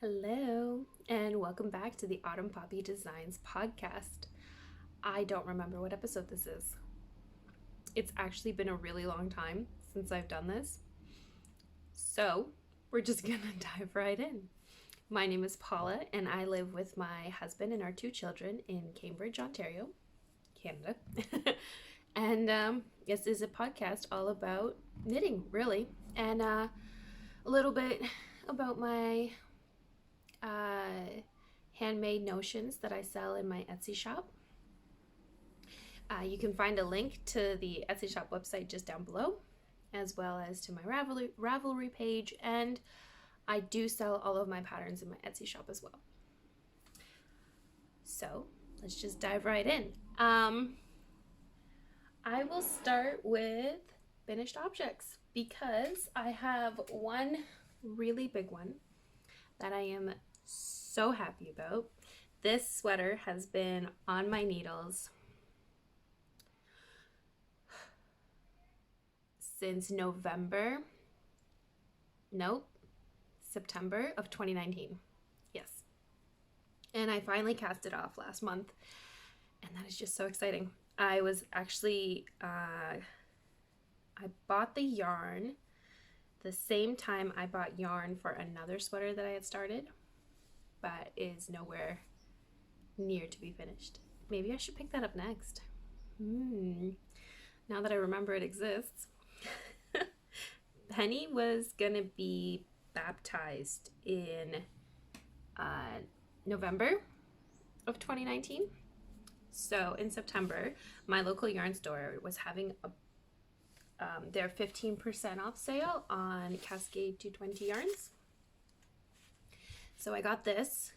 Hello, and welcome back to the Autumn Poppy Designs podcast. I don't remember what episode this is. It's actually been a really long time since I've done this. So, we're just gonna dive right in. My name is Paula, and I live with my husband and our two children in Cambridge, Ontario, Canada. And this is a podcast all about knitting, really, and a little bit about my handmade notions that I sell in my Etsy shop. You can find a link to the Etsy shop website just down below, as well as to my Ravelry page, and I do sell all of my patterns in my Etsy shop as well. So let's just dive right in. I will start with finished objects because I have one really big one that I am so happy about. This sweater has been on my needles since September of 2019. Yes. And I finally cast it off last month, and that is just so exciting. I was actually, I bought the yarn the same time I bought yarn for another sweater that I had started, but is nowhere near to be finished. Maybe I should pick that up next. Now that I remember it exists. Penny was gonna be baptized in November of 2019. So in September, my local yarn store was having their 15% off sale on Cascade 220 yarns. So I got this,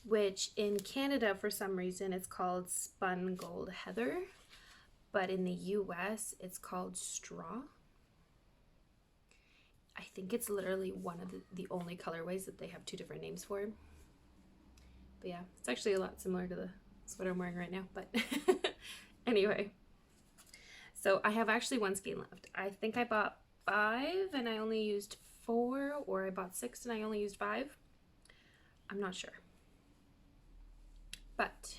which in Canada for some reason it's called Spun Gold Heather, but in the US it's called Straw. I think it's literally one of the only colorways that they have two different names for. But yeah, it's actually a lot similar to the sweater I'm wearing right now, but anyway. So I have actually one skein left. I think I bought 5 and I only used 4, or I bought 6 and I only used 5. I'm not sure. But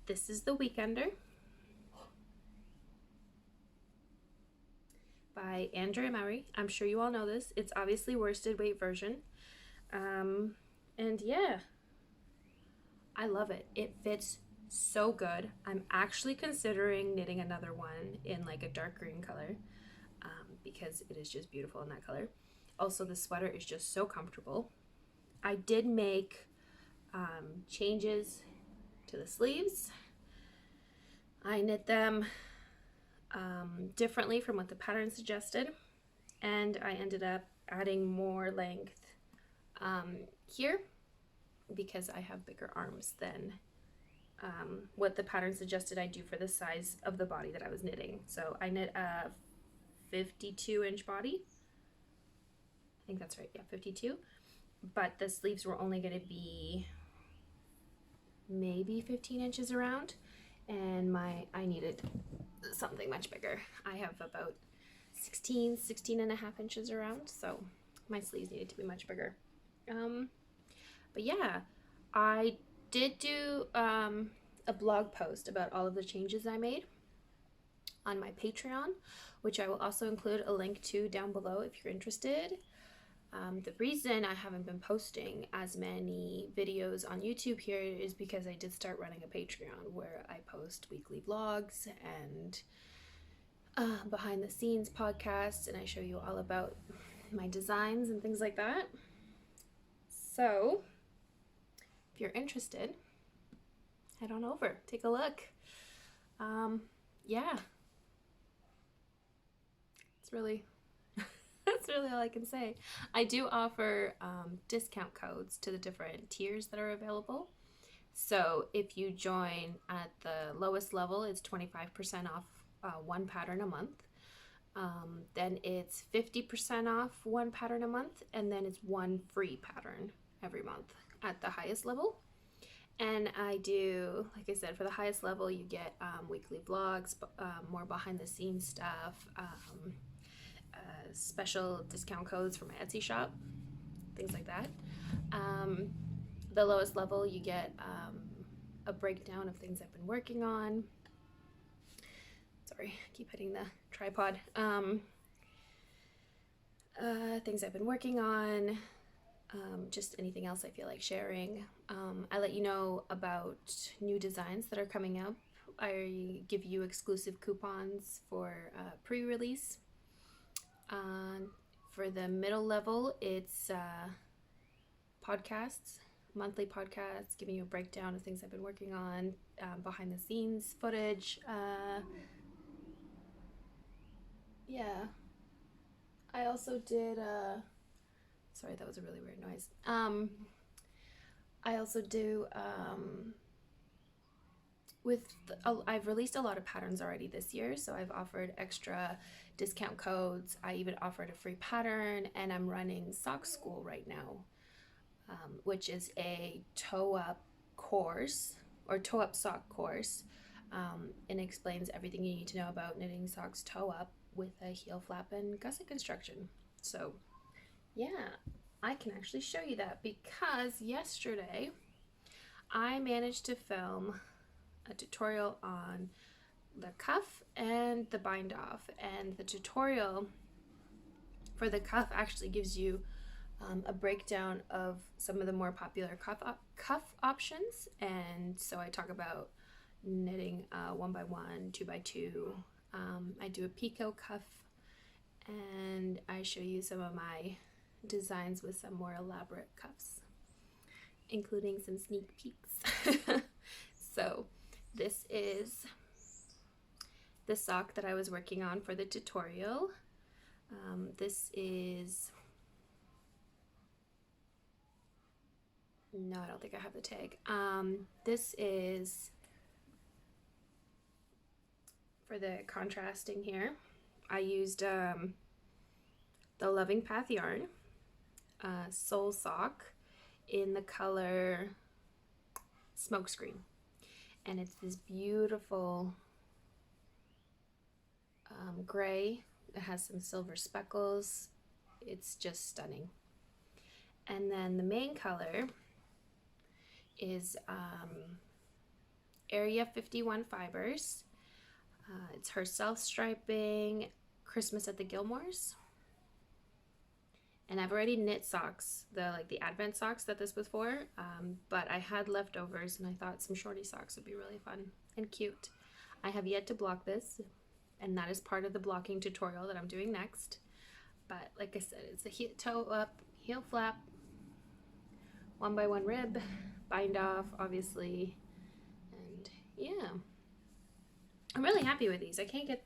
this is The Weekender by Andrea Mowry. I'm sure you all know this. It's obviously worsted weight version. And yeah, I love it. It fits so good. I'm actually considering knitting another one in like a dark green color because it is just beautiful in that color. Also, the sweater is just so comfortable. I did make changes to the sleeves. I knit them differently from what the pattern suggested, and I ended up adding more length here because I have bigger arms than what the pattern suggested I do for the size of the body that I was knitting. So I knit a 52-inch body. I think that's right, yeah, 52. But the sleeves were only going to be maybe 15 inches around, and I needed something much bigger. I have about 16 and a half inches around, so my sleeves needed to be much bigger. But yeah, I did do a blog post about all of the changes I made on my Patreon, which I will also include a link to down below if you're interested. The reason I haven't been posting as many videos on YouTube here is because I did start running a Patreon where I post weekly vlogs and behind the scenes podcasts, and I show you all about my designs and things like that. So if you're interested, head on over, take a look. Yeah, it's really that's really all I can say. I do offer discount codes to the different tiers that are available. So if you join at the lowest level, it's 25% off one pattern a month. Then it's 50% off one pattern a month, and then it's one free pattern every month at the highest level. And I do, like I said, for the highest level, you get weekly vlogs, more behind the scenes stuff, special discount codes for my Etsy shop. things like that. The lowest level, you get a breakdown of things I've been working on. Sorry, I keep hitting the tripod. Things I've been working on, just anything else I feel like sharing. I let you know about new designs that are coming up. I give you exclusive coupons for pre-release. For the middle level, it's podcasts, monthly podcasts, giving you a breakdown of things I've been working on, behind the scenes footage. Yeah. I also did, sorry, that was a really weird noise. I also do, I've released a lot of patterns already this year, so I've offered extra discount codes. I even offered a free pattern, and I'm running Sock School right now, which is a toe-up course, or toe-up sock course, and explains everything you need to know about knitting socks toe-up with a heel flap and gusset construction. So yeah, I can actually show you that because yesterday I managed to film a tutorial on the cuff and the bind off, and the tutorial for the cuff actually gives you a breakdown of some of the more popular cuff options. And so I talk about knitting 1x1, 2x2. I do a picot cuff, and I show you some of my designs with some more elaborate cuffs, including some sneak peeks. So this is the sock that I was working on for the tutorial. This is, no, I don't think I have the tag. This is for the contrasting here. I used the Loving Path yarn, Soul Sock, in the color Smokescreen, and it's this beautiful gray. It has some silver speckles. It's just stunning. And then the main color is Area 51 fibers. It's herself striping, Christmas at the Gilmores. And I've already knit socks, the Advent socks that this was for, but I had leftovers, and I thought some shorty socks would be really fun and cute. I have yet to block this, and that is part of the blocking tutorial that I'm doing next. But like I said, it's a toe up, heel flap, 1x1 rib, bind off, obviously, and yeah. I'm really happy with these. I can't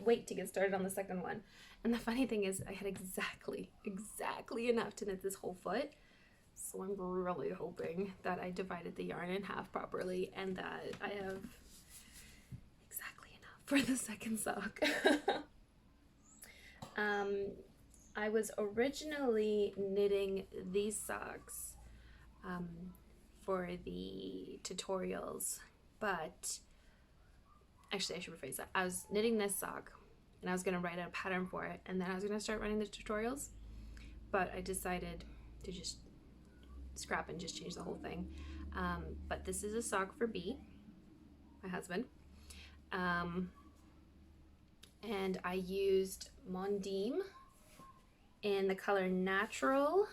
wait to get started on the second one. And the funny thing is, I had exactly enough to knit this whole foot. So I'm really hoping that I divided the yarn in half properly and that I have exactly enough for the second sock. I was originally knitting these socks for the tutorials, but actually I should rephrase that. I was knitting this sock and I was going to write out a pattern for it, and then I was going to start running the tutorials, but I decided to just scrap and just change the whole thing. But this is a sock for B, my husband, and I used Mondim in the color Natural,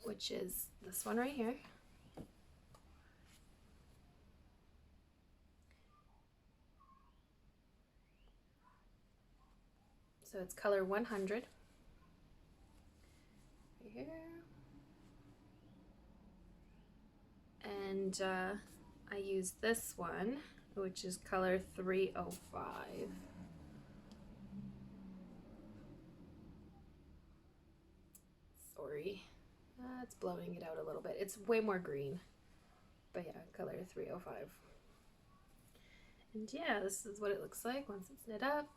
which is this one right here. So it's color 100 right here. And I use this one, which is color 305. Sorry, it's blowing it out a little bit. It's way more green, but yeah, color 305. And yeah, this is what it looks like once it's knit up.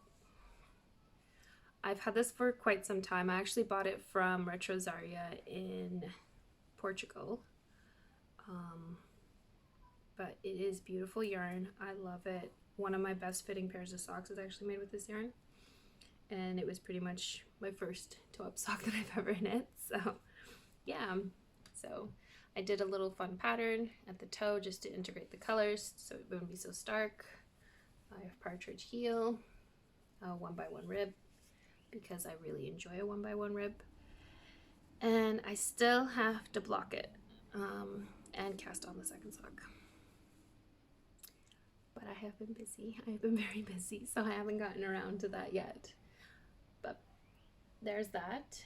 I've had this for quite some time. I actually bought it from Retrosaria in Portugal. But it is beautiful yarn. I love it. One of my best fitting pairs of socks is actually made with this yarn. and it was pretty much my first toe-up sock that I've ever knit. So yeah, so I did a little fun pattern at the toe just to integrate the colors so it wouldn't be so stark. I have partridge heel, a 1x1 rib, because I really enjoy a 1x1 rib. And I still have to block it and cast on the second sock. But I have been busy. I have been very busy, so I haven't gotten around to that yet. But there's that.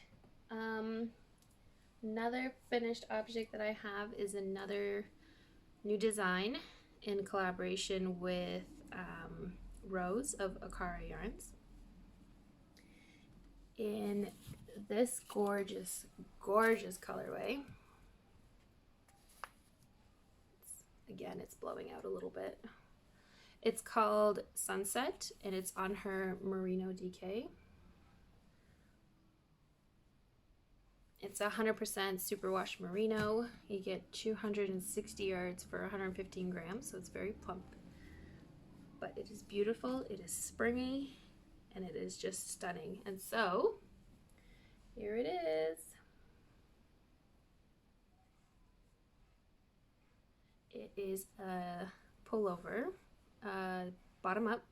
Another finished object that I have is another new design in collaboration with Rose of Akara Yarns, in this gorgeous colorway. Again, it's blowing out a little bit. It's called Sunset, and it's on her Merino DK. It's 100% superwash merino. You get 260 yards for 115 grams, so it's very plump. But it is beautiful, it is springy, and it is just stunning. And so, here it is. It is a pullover, bottom up,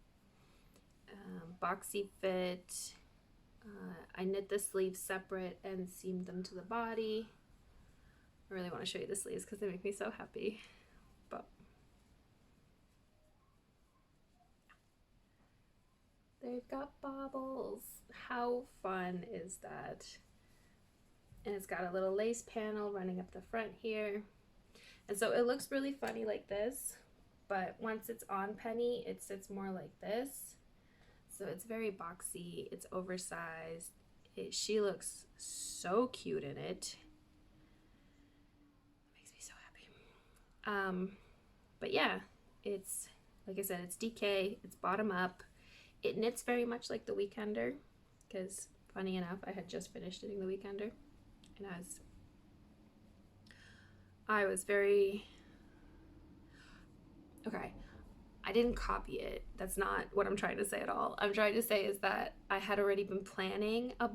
boxy fit. I knit the sleeves separate and seamed them to the body. I really want to show you the sleeves because they make me so happy. But they've got baubles. How fun is that? And it's got a little lace panel running up the front here. And so it looks really funny like this, but once it's on Penny, it sits more like this. So it's very boxy, it's oversized. She looks so cute in it. Makes me so happy. But yeah, it's, like I said, it's DK, it's bottom up. It knits very much like the Weekender, because funny enough, I had just finished knitting the Weekender, and I was very, okay, I didn't copy it. That's not what I'm trying to say at all. I'm trying to say is that I had already been planning a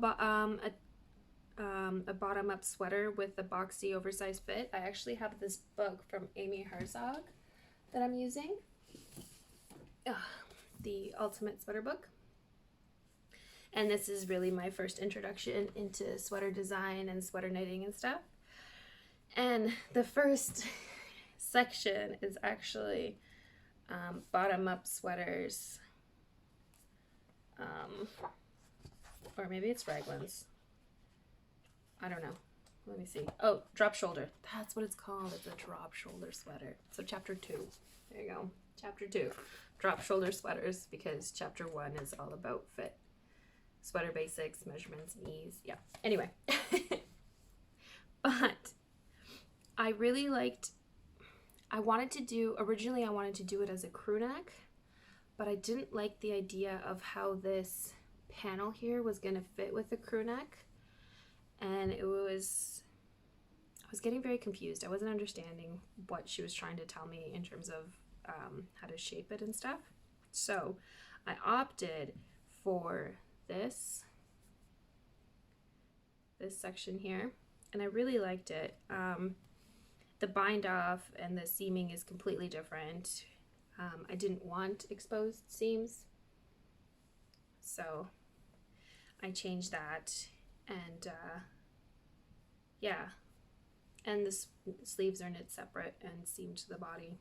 bottom-up sweater with a boxy oversized fit. I actually have this book from Amy Herzog that I'm using, the Ultimate Sweater Book. And this is really my first introduction into sweater design and sweater knitting and stuff. And the first section is actually bottom-up sweaters, or maybe it's raglans. I don't know. Let me see. Oh, drop shoulder. That's what it's called. It's a drop shoulder sweater. So chapter 2. There you go. Chapter 2. Drop shoulder sweaters, because chapter 1 is all about fit. Sweater basics, measurements, and ease. Yeah. Anyway. But I really liked, originally I wanted to do it as a crew neck, but I didn't like the idea of how this panel here was going to fit with the crew neck. And I was getting very confused. I wasn't understanding what she was trying to tell me in terms of how to shape it and stuff. So I opted for this section here, and I really liked it. The bind off and the seaming is completely different. I didn't want exposed seams, so I changed that. And yeah, and the sleeves are knit separate and seamed to the body.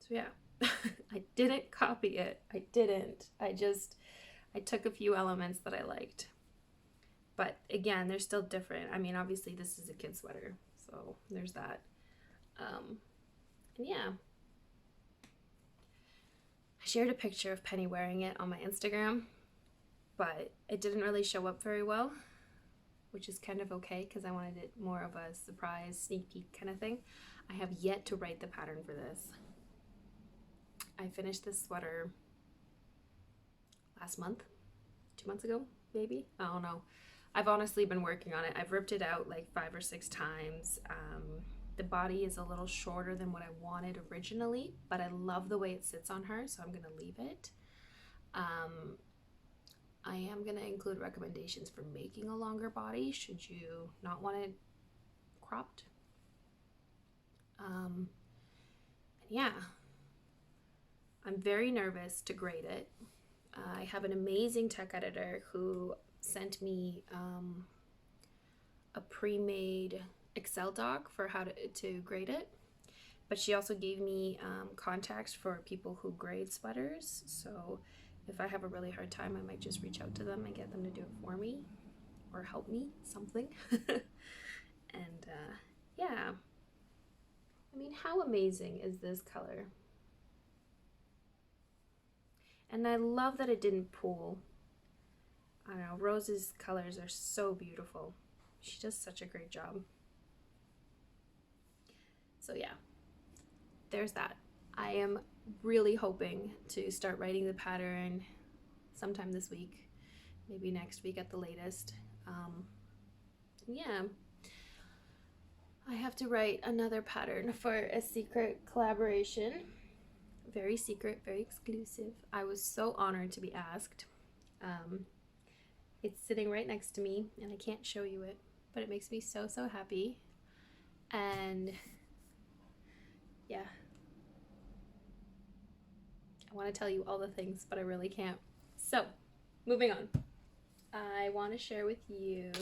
So yeah, I didn't copy it. I didn't. I took a few elements that I liked. But again, they're still different. I mean, obviously this is a kid sweater, so there's that. And yeah. I shared a picture of Penny wearing it on my Instagram, but it didn't really show up very well, which is kind of okay because I wanted it more of a surprise, sneak peek kind of thing. I have yet to write the pattern for this. I finished this sweater last month, 2 months ago, maybe? I don't know. I've honestly been working on it. I've ripped it out like 5 or 6 times. The body is a little shorter than what I wanted originally, but I love the way it sits on her, so I'm gonna leave it. I am going to include recommendations for making a longer body should you not want it cropped. Yeah, I'm very nervous to grade it. I have an amazing tech editor who sent me a pre-made Excel doc for how to grade it. But she also gave me contacts for people who grade sweaters. So if I have a really hard time, I might just reach out to them and get them to do it for me or help me, something. And yeah. I mean, how amazing is this color? And I love that it didn't pool. I don't know, Rose's colors are so beautiful. She does such a great job. So yeah, there's that. I am really hoping to start writing the pattern sometime this week, maybe next week at the latest. Yeah, I have to write another pattern for a secret collaboration. Very secret, very exclusive. I was so honored to be asked. It's sitting right next to me and I can't show you it, but it makes me so happy. And yeah, I want to tell you all the things, but I really can't. So moving on, I want to share with you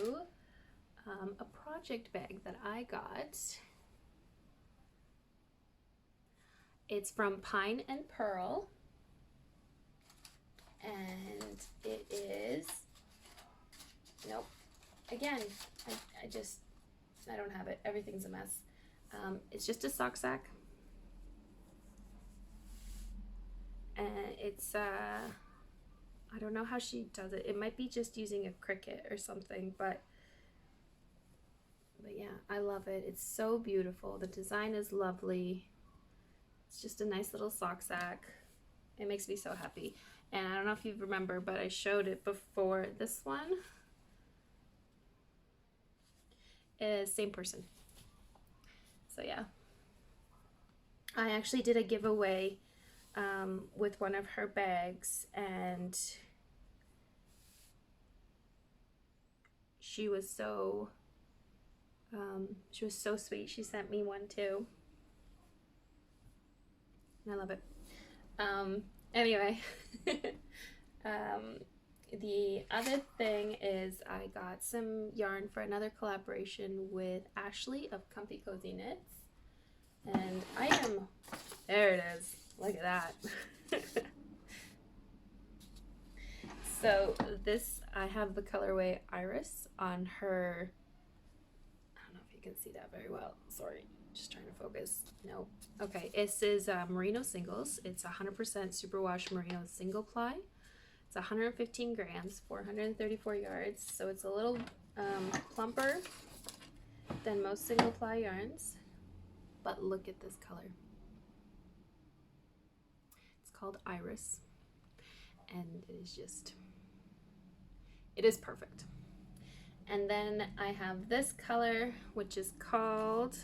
a project bag that I got. It's from Pine and Pearl, and it is, nope, again, I don't have it, everything's a mess. It's just a sock sack, and it's, I don't know how she does it. It might be just using a Cricut or something, but yeah, I love it. It's so beautiful. The design is lovely. It's just a nice little sock sack. It makes me so happy. And I don't know if you remember, but I showed it before. This one is same person. So yeah. I actually did a giveaway with one of her bags, and she was so sweet. She sent me one too. I love it. Anyway, the other thing is I got some yarn for another collaboration with Ashley of Comfy Cozy Knits, and there it is, look at that. So this, I have the colorway Iris on her, I don't know if you can see that very well, sorry. Just trying to focus. No. Okay, this is Merino Singles. It's 100% superwash merino single ply. It's 115 grams, 434 yards. So it's a little plumper than most single ply yarns. But look at this color. It's called Iris. And it is just, it is perfect. And then I have this color, which is called,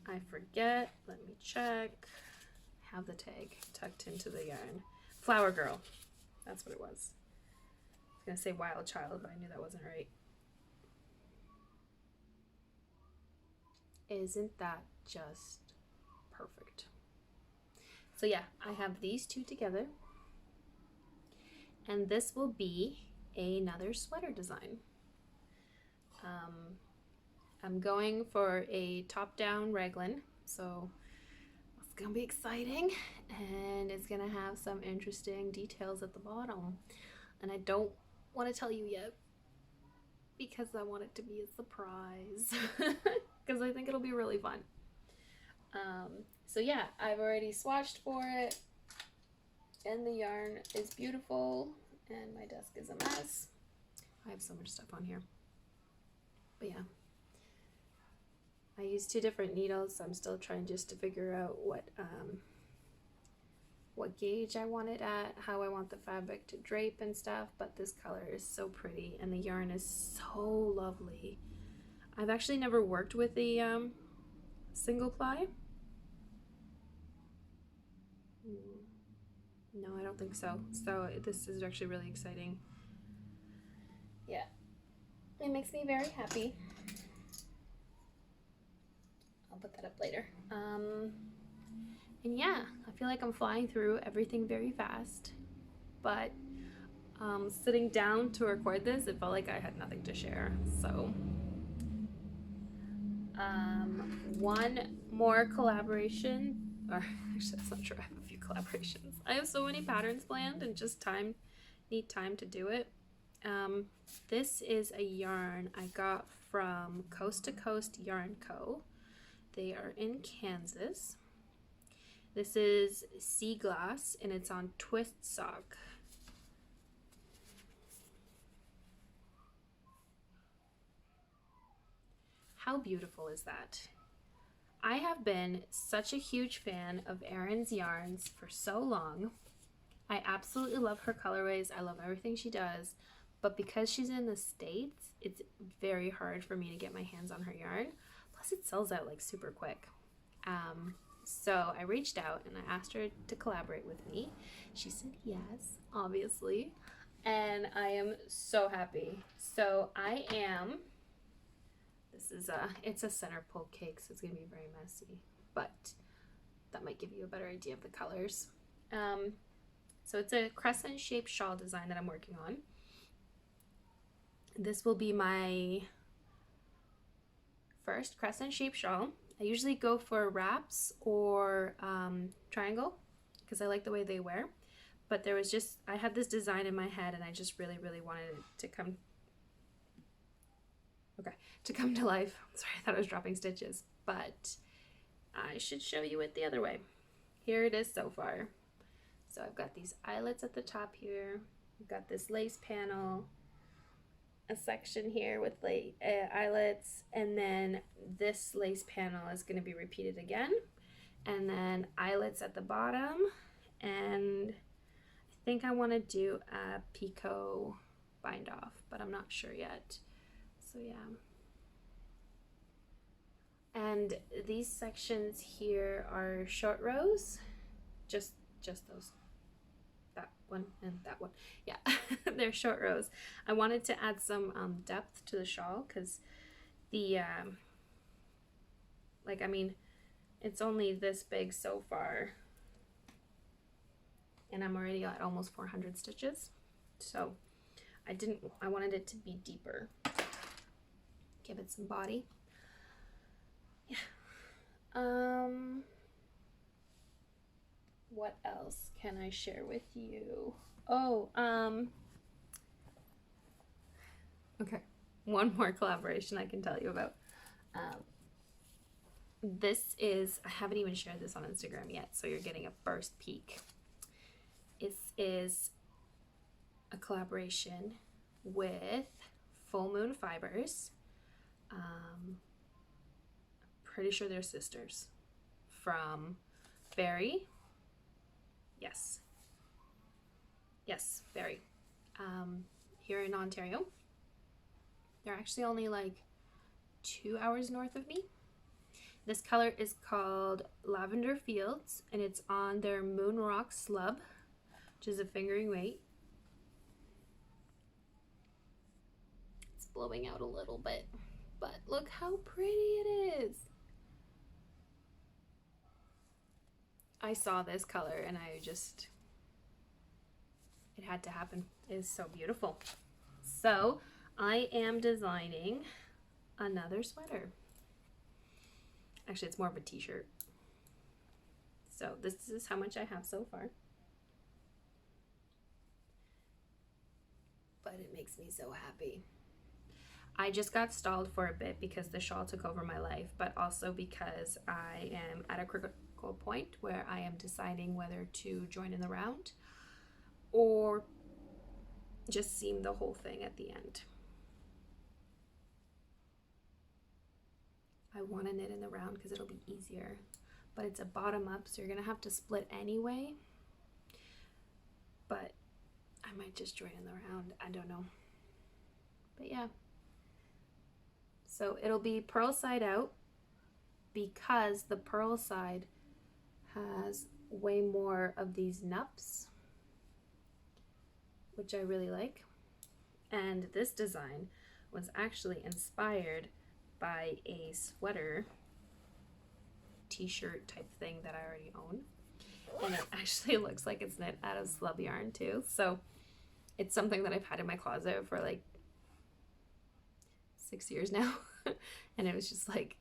I forget, let me check. I have the tag tucked into the yarn. Flower Girl, that's what it was. I was gonna say Wild Child, but I knew that wasn't right. Isn't that just perfect? So yeah, I have these two together, and this will be another sweater design. I'm going for a top-down raglan, so it's gonna be exciting, and it's gonna have some interesting details at the bottom, and I don't want to tell you yet because I want it to be a surprise because I think it'll be really fun. So yeah, I've already swatched for it, and the yarn is beautiful, and my desk is a mess. I have so much stuff on here, but yeah. I used 2 different needles, so I'm still trying just to figure out what gauge I want it at, how I want the fabric to drape and stuff, but this color is so pretty and the yarn is so lovely. I've actually never worked with the single ply. No, I don't think so. So this is actually really exciting. Yeah, it makes me very happy. I'll put that up later. And yeah, I feel like I'm flying through everything very fast, but sitting down to record this, it felt like I had nothing to share. So one more collaboration, or actually that's not true, I have a few collaborations. I have so many patterns planned and just need time to do it. This is a yarn I got from Coast to Coast Yarn Co. They are in Kansas. This is Sea Glass and it's on Twist Sock. How beautiful is that? I have been such a huge fan of Erin's yarns for so long. I absolutely love her colorways. I love everything she does. But because she's in the States, it's very hard for me to get my hands on her yarn. Plus it sells out like super quick. So I reached out and I asked her to collaborate with me. She said yes, obviously. And I am so happy. So it's a center pull cake, so it's gonna be very messy, but that might give you a better idea of the colors. So it's a crescent shaped shawl design that I'm working on. This will be my first crescent shaped shawl. I usually go for wraps or triangle because I like the way they wear, but I had this design in my head and I just really wanted it to come to life. Sorry, I thought I was dropping stitches, but I should show you it the other way. Here it is so far. So I've got these eyelets at the top here. I've got this lace panel, a section here with eyelets, and then this lace panel is going to be repeated again, and then eyelets at the bottom, and I think I want to do a picot bind off, but I'm not sure yet. So yeah. And these sections here are short rows, just those, that one and that one. Yeah, they're short rows. I wanted to add some depth to the shawl because the it's only this big so far, and I'm already at almost 400 stitches. So I wanted it to be deeper, give it some body. Yeah. What else can I share with you? Oh, okay. One more collaboration I can tell you about. I haven't even shared this on Instagram yet, so you're getting a first peek. This is a collaboration with Full Moon Fibers. Pretty sure they're sisters, from Barrie. Yes, Barrie, here in Ontario. They're actually only like 2 hours north of me. This color is called Lavender Fields, and it's on their Moon Rock Slub, which is a fingering weight. It's blowing out a little bit, but look how pretty it is. I saw this color and it had to happen. It is so beautiful. So I am designing another sweater. Actually, it's more of a t-shirt. So this is how much I have so far. But it makes me so happy. I just got stalled for a bit because the shawl took over my life, but also because I am at a critical point where I am deciding whether to join in the round or just seam the whole thing at the end. I want to knit in the round because it'll be easier, but it's a bottom up, so you're gonna have to split anyway. But I might just join in the round, I don't know. But yeah, so it'll be purl side out because the purl side has way more of these nups which I really like. And this design was actually inspired by a sweater t-shirt type thing that I already own. And it actually looks like it's knit out of slub yarn too. So it's something that I've had in my closet for like 6 years now. And it was just like,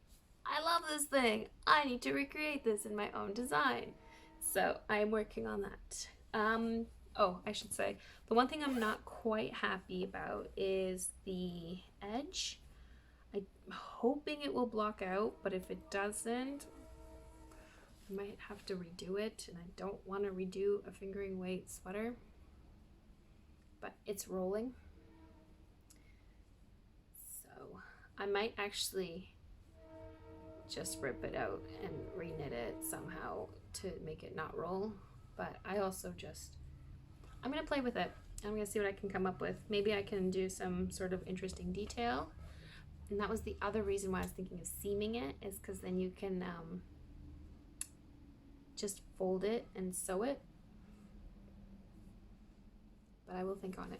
I love this thing. I need to recreate this in my own design. So I'm working on that. Oh, I should say, the one thing I'm not quite happy about is the edge. I'm hoping it will block out, but if it doesn't, I might have to redo it, and I don't want to redo a fingering weight sweater, but it's rolling. So I might actually just rip it out and reknit it somehow to make it not roll. But I also I'm gonna play with it. I'm gonna see what I can come up with. Maybe I can do some sort of interesting detail. And that was the other reason why I was thinking of seaming it, is because then you can just fold it and sew it. But I will think on it.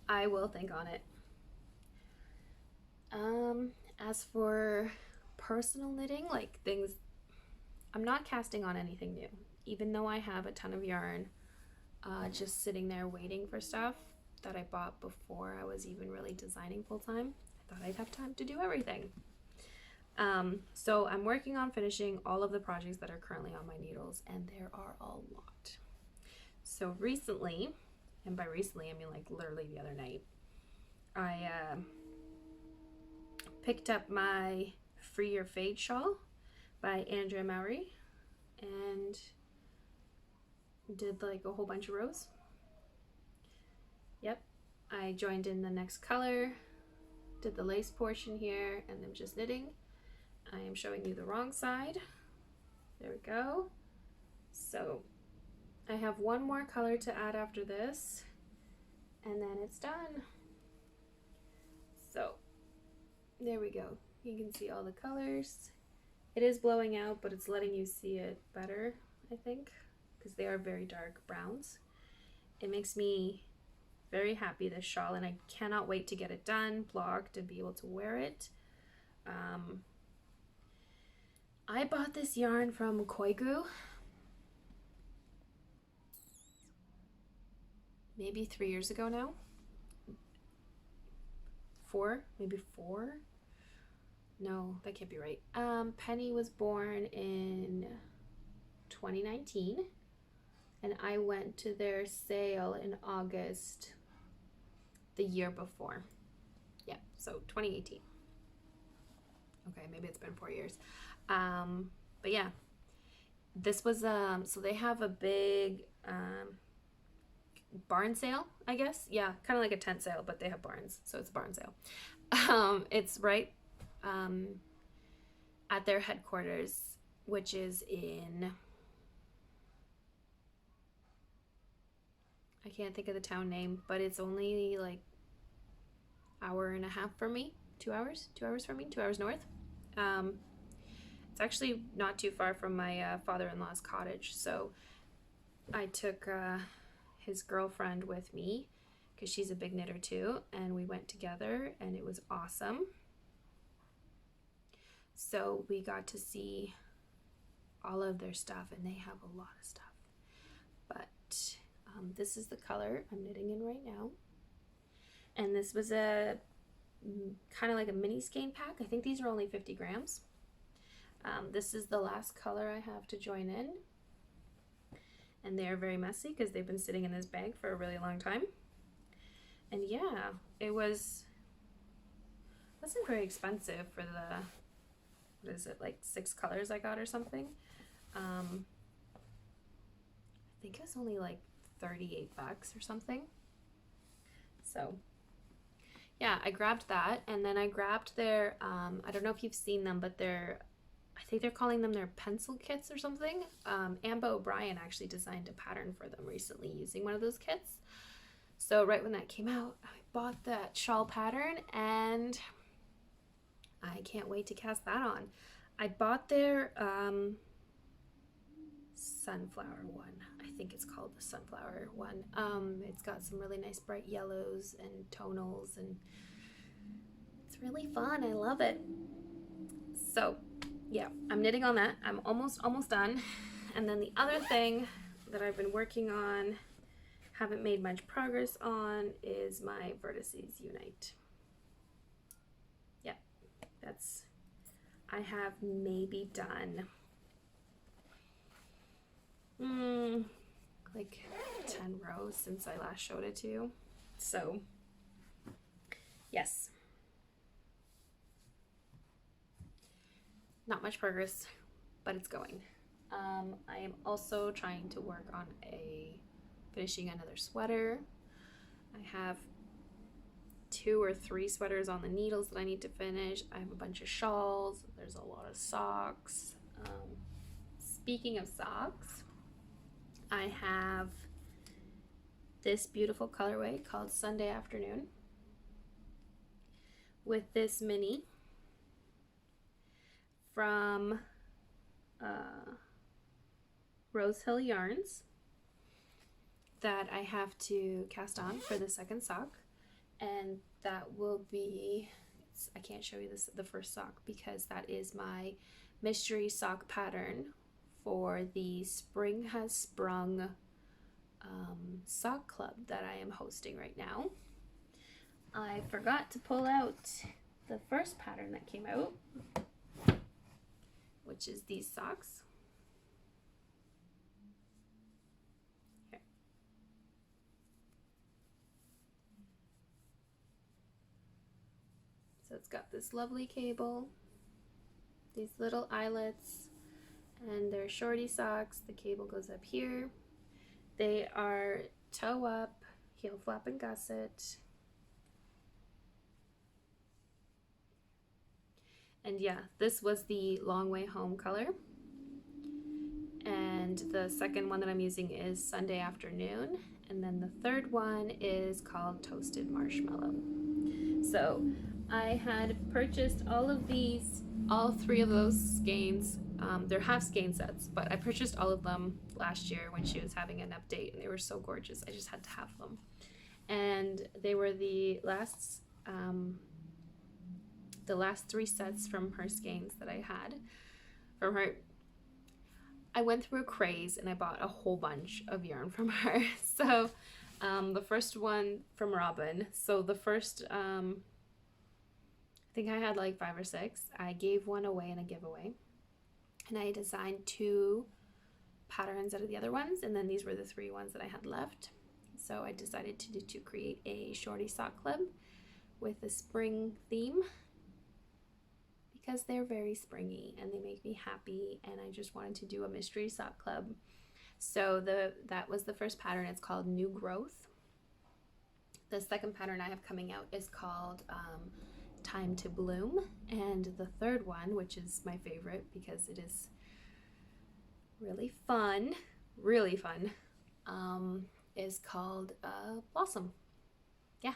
I will think on it. As for personal knitting, like things, I'm not casting on anything new. Even though I have a ton of yarn just sitting there waiting for stuff that I bought before I was even really designing full time. I thought I'd have time to do everything. So I'm working on finishing all of the projects that are currently on my needles, and there are a lot. So recently, and by recently I mean like literally the other night, I picked up my Free Your Fade shawl by Andrea Mowry and did like a whole bunch of rows. Yep, I joined in the next color, did the lace portion here, and I'm just knitting. I am showing you the wrong side. There we go. So I have one more color to add after this, and then it's done. So there we go. You can see all the colors. It is blowing out, but it's letting you see it better, I think, because they are very dark browns. It makes me very happy, this shawl, and I cannot wait to get it done, blocked, and be able to wear it. I bought this yarn from Koigu maybe 3 years ago now. Maybe four? No, that can't be right. Penny was born in 2019, and I went to their sale in August the year before. Yeah, so 2018. Okay, maybe it's been 4 years. But yeah, this was, so they have a big barn sale, I guess. Yeah, kind of like a tent sale, but they have barns, so it's a barn sale. It's right at their headquarters, which is in, I can't think of the town name, but it's only like hour and a half from me. 2 hours from me, 2 hours north. It's actually not too far from my father-in-law's cottage, so I took his girlfriend with me because she's a big knitter too, and we went together, and it was awesome. So we got to see all of their stuff, and they have a lot of stuff. But this is the color I'm knitting in right now, and this was a kind of like a mini skein pack. I think these are only 50 grams. This is the last color I have to join in, and they are very messy because they've been sitting in this bag for a really long time. And yeah, it wasn't very expensive for the, what is it, like 6 colors I got or something. I think it was only like $38 or something. So yeah, I grabbed that, and then I grabbed their, I don't know if you've seen them, but I think they're calling them their pencil kits or something. Amba O'Brien actually designed a pattern for them recently using one of those kits. So right when that came out, I bought that shawl pattern, and I can't wait to cast that on. I bought their sunflower one. I think it's called the sunflower one. It's got some really nice bright yellows and tonals, and it's really fun. I love it. So yeah, I'm knitting on that. I'm almost done. And then the other thing that I've been working on, haven't made much progress on, is my Vertices Unite. Yeah, that's, I have maybe done like 10 rows since I last showed it to you. So yes, not much progress, but it's going. I am also trying to work on finishing another sweater. I have 2 or 3 sweaters on the needles that I need to finish. I have a bunch of shawls. There's a lot of socks. Speaking of socks, I have this beautiful colorway called Sunday Afternoon with this mini from Rose Hill Yarns that I have to cast on for the second sock, and that will be, I can't show you the first sock because that is my mystery sock pattern for the Spring Has Sprung sock club that I am hosting right now. I forgot to pull out the first pattern that came out, which is these socks. Here. So it's got this lovely cable, these little eyelets, and they're shorty socks. The cable goes up here. They are toe up, heel flap and gusset. And yeah, this was the Long Way Home color. And the second one that I'm using is Sunday Afternoon. And then the third one is called Toasted Marshmallow. So I had purchased all of these, all 3 of those skeins. They're half skein sets, but I purchased all of them last year when she was having an update, and they were so gorgeous. I just had to have them. And they were the last 3 sets from her skeins that I had from her. I went through a craze and I bought a whole bunch of yarn from her. So the first one from Robin. So the first, I think I had like 5 or 6. I gave one away in a giveaway. And I designed 2 patterns out of the other ones, and then these were the 3 ones that I had left. So I decided to create a shorty sock club with a spring theme because they're very springy and they make me happy, and I just wanted to do a mystery sock club. So that was the first pattern. It's called New Growth. The second pattern I have coming out is called Time to Bloom, and the third one, which is my favorite because it is really fun, is called Blossom. Yeah,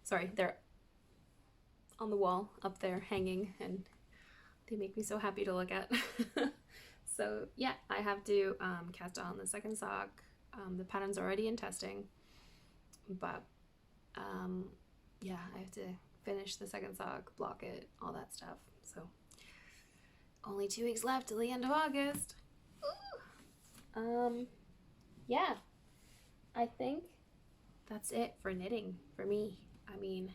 sorry, they're on the wall up there hanging and they make me so happy to look at. So yeah, I have to cast on the second sock. The pattern's already in testing, but yeah, I have to finish the second sock, block it, all that stuff. So only 2 weeks left till the end of August. Yeah, I think that's it for knitting for me. I mean,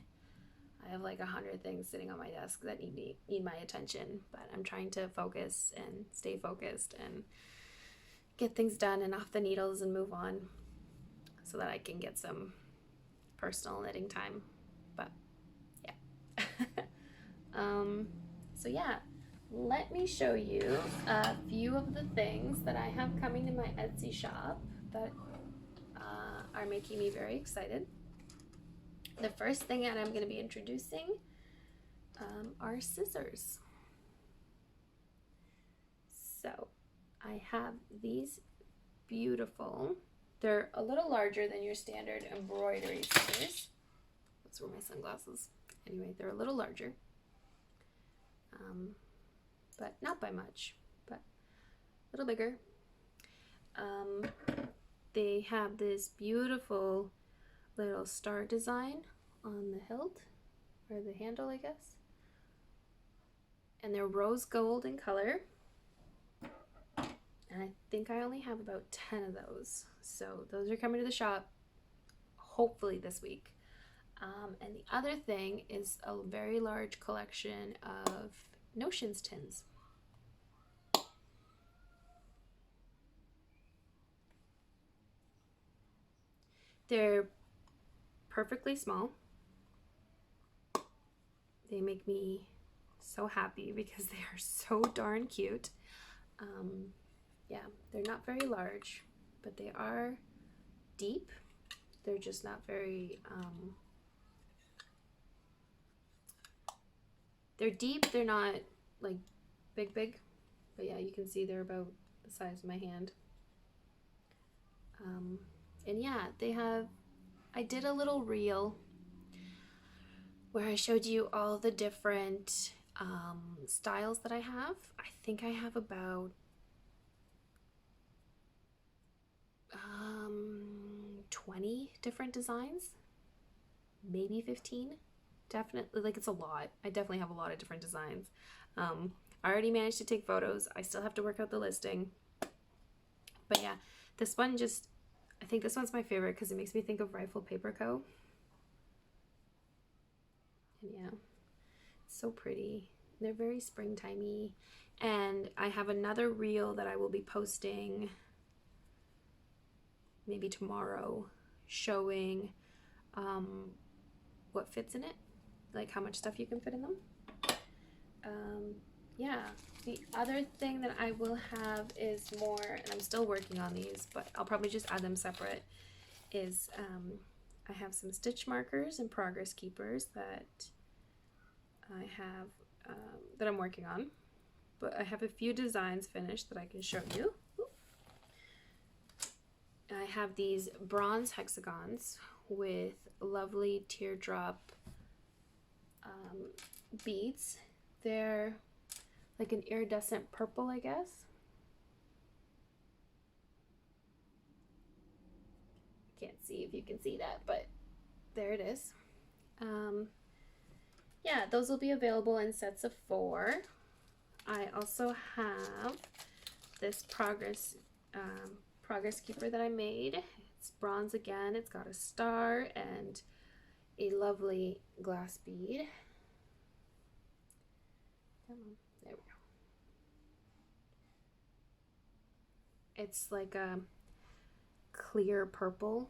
I have like 100 things sitting on my desk that need my attention, but I'm trying to focus and stay focused and get things done and off the needles and move on so that I can get some personal knitting time. But yeah. So yeah, let me show you a few of the things that I have coming to my Etsy shop that are making me very excited. The first thing that I'm going to be introducing are scissors. So I have these beautiful, they're a little larger than your standard embroidery scissors. Those were my sunglasses. Anyway, they're a little larger, but not by much, but a little bigger. they have this beautiful little star design on the hilt, or the handle, I guess. And they're rose gold in color. And I think I only have about 10 of those. So those are coming to the shop hopefully this week. And the other thing is a very large collection of Notions tins. They're perfectly small. They make me so happy because they are so darn cute. Yeah, they're not very large, but they are deep. They're just not very, they're deep, they're not like big, but yeah, you can see they're about the size of my hand. And yeah, they have, I did a little reel where I showed you all the different styles that I have. I think I have about 20 different designs, maybe 15. Definitely, like, it's a lot. I definitely have a lot of different designs. I already managed to take photos. I still have to work out the listing. But yeah, this one just, I think this one's my favorite because it makes me think of Rifle Paper Co. And yeah, it's so pretty. They're very springtimey. And I have another reel that I will be posting maybe tomorrow, showing what fits in it, like how much stuff you can fit in them. Yeah, the other thing that I will have is more, and I'm still working on these, but I'll probably just add them separate, is I have some stitch markers and progress keepers that I have, that I'm working on, but I have a few designs finished that I can show you. I have these bronze hexagons with lovely teardrop beads. They're like an iridescent purple, I guess. Can't see if you can see that, but there it is. Yeah, those will be available in sets of 4. I also have this progress keeper that I made. It's bronze again. It's got a star and a lovely glass bead. Come on, there we go. It's like a clear purple.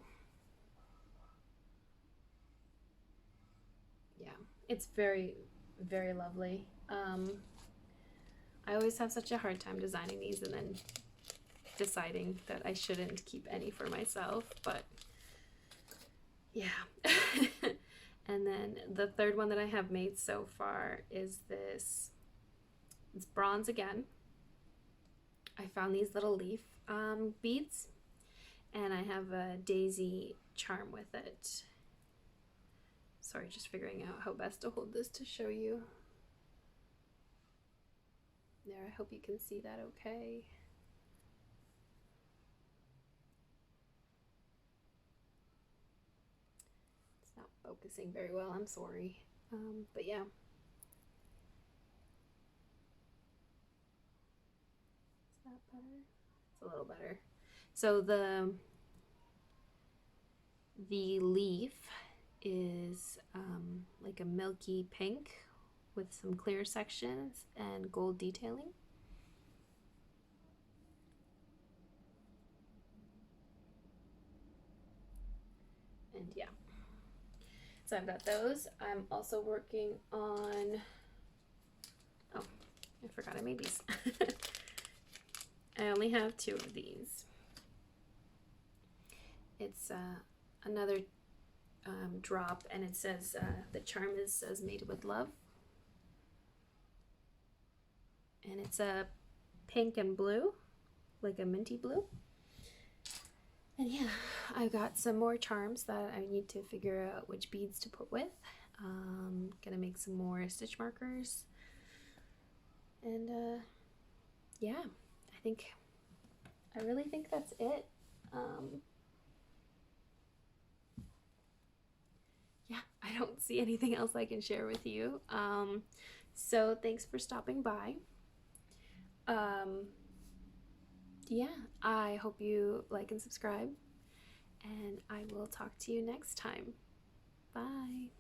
Yeah, it's very, very lovely. I always have such a hard time designing these and then deciding that I shouldn't keep any for myself, but yeah. And then the third one that I have made so far is this. It's bronze again. I found these little leaf beads, and I have a daisy charm with it. Sorry, just figuring out how best to hold this to show you. There, I hope you can see that okay. It's not focusing very well, I'm sorry. But yeah. Is that better? It's a little better. So the leaf is like a milky pink with some clear sections and gold detailing. And yeah, so I've got those. I'm also working on, oh, I forgot I made these. I only have 2 of these. It's another drop, and it says the charm says made with love, and it's a pink and blue, like a minty blue. And yeah, I've got some more charms that I need to figure out which beads to put with. Gonna make some more stitch markers, and yeah, I really think that's it. don't see anything else I can share with you. So thanks for stopping by. Yeah, I hope you like and subscribe, and I will talk to you next time. Bye.